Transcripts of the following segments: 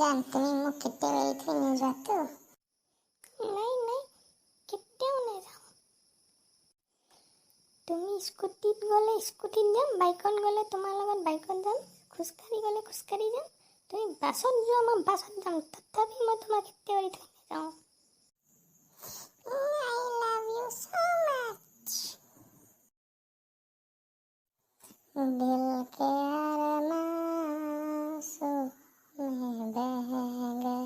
জান তুমি মোক কেতিয়াও এৰি থৈ নোযোৱাতো? নাই কেতিয়াও নাযাওঁ। তুমি স্কুটিত গ'লে স্কুটিত যাম, বাইকত গ'লে তোমাৰ লগত বাইকত যাম, খোজকাঢ়ি গ'লে খোজকাঢ়ি যাম, তুমি বাছত যোৱা মই বাছত যাম, তথাপি মই তোমাক কেতিয়াও এৰি থৈ নাযাওঁ। I love you so much. दिल के अरमां में बह गए।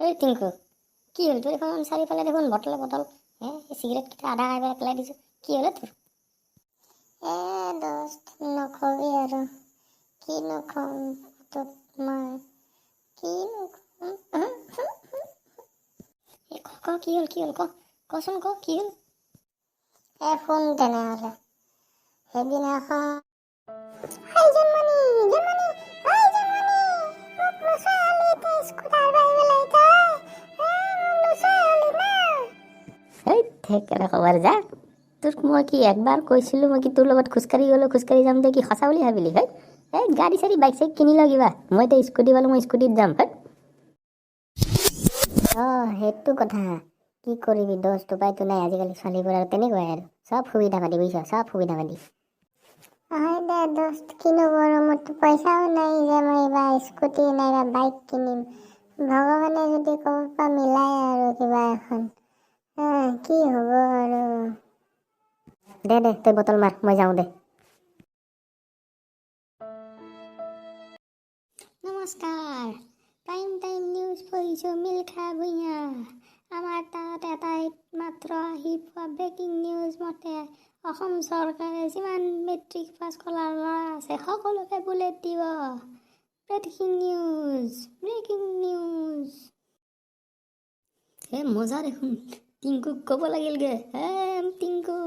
এই টিংকু, কি হ'ল তোৰ? এখন চাৰিওফালে দেখোন বটল চিগাৰেট কেইটা আধা খাই পেলাই দিছোঁ, কি হ'ল তোৰ? দোস্ত নকবি আৰু কিনো কম তোক মই, কিনো কম। কি হ'ল কচোন কি হ'ল? শুন তেনেহ'লে, সেইদিনাখন খবৰ যা তোক মই কি একবাৰ কৈছিলোঁ, মই কি তোৰ লগত খোজকাঢ়ি যাম দে, কি সঁচা বুলি ভাবিলি? গাড়ী চাড়ী বাইক চাইক কিনি ল কিবা, মই এতিয়া স্কুটি পালোঁ, মই স্কুটিত যাম। সেইটো কথা, কি কৰিবি দোস্ত, উপায়তো নাই। আজিকালি ছোৱালীবোৰ আৰু তেনেকুৱাই আৰু চব সুবিধা পাতি, বুজিছ, চব সুবিধা পাতি। হয় দে দোস্ত, কিনো কৰোঁ, মোৰতো পইচাও নাই যে মই এইবাৰ স্কুটি নাইবা বাইক কিনিম। ভগৱানে যদি ক'ব পৰা মিলাই আৰু কিবা এখন, কি হ'ব আৰু। দে তই বটল মাৰ, মই যাওঁ দে। নমস্কাৰ, প্ৰাইম টাইম নিউজ পঢ়িছোঁ মিলখা ভূঞা। আমাৰ তাত এটাই মাত্ৰ আহি পোৱা ব্ৰেকিং নিউজ মতে অসম চৰকাৰে যিমান মেট্ৰিক পাছ কৰা ল'ৰা আছে সকলোকে বুলেট দিব। Breaking news. মজা দেখোন, টিংকুক ক'ব লাগিলগে। টিংকু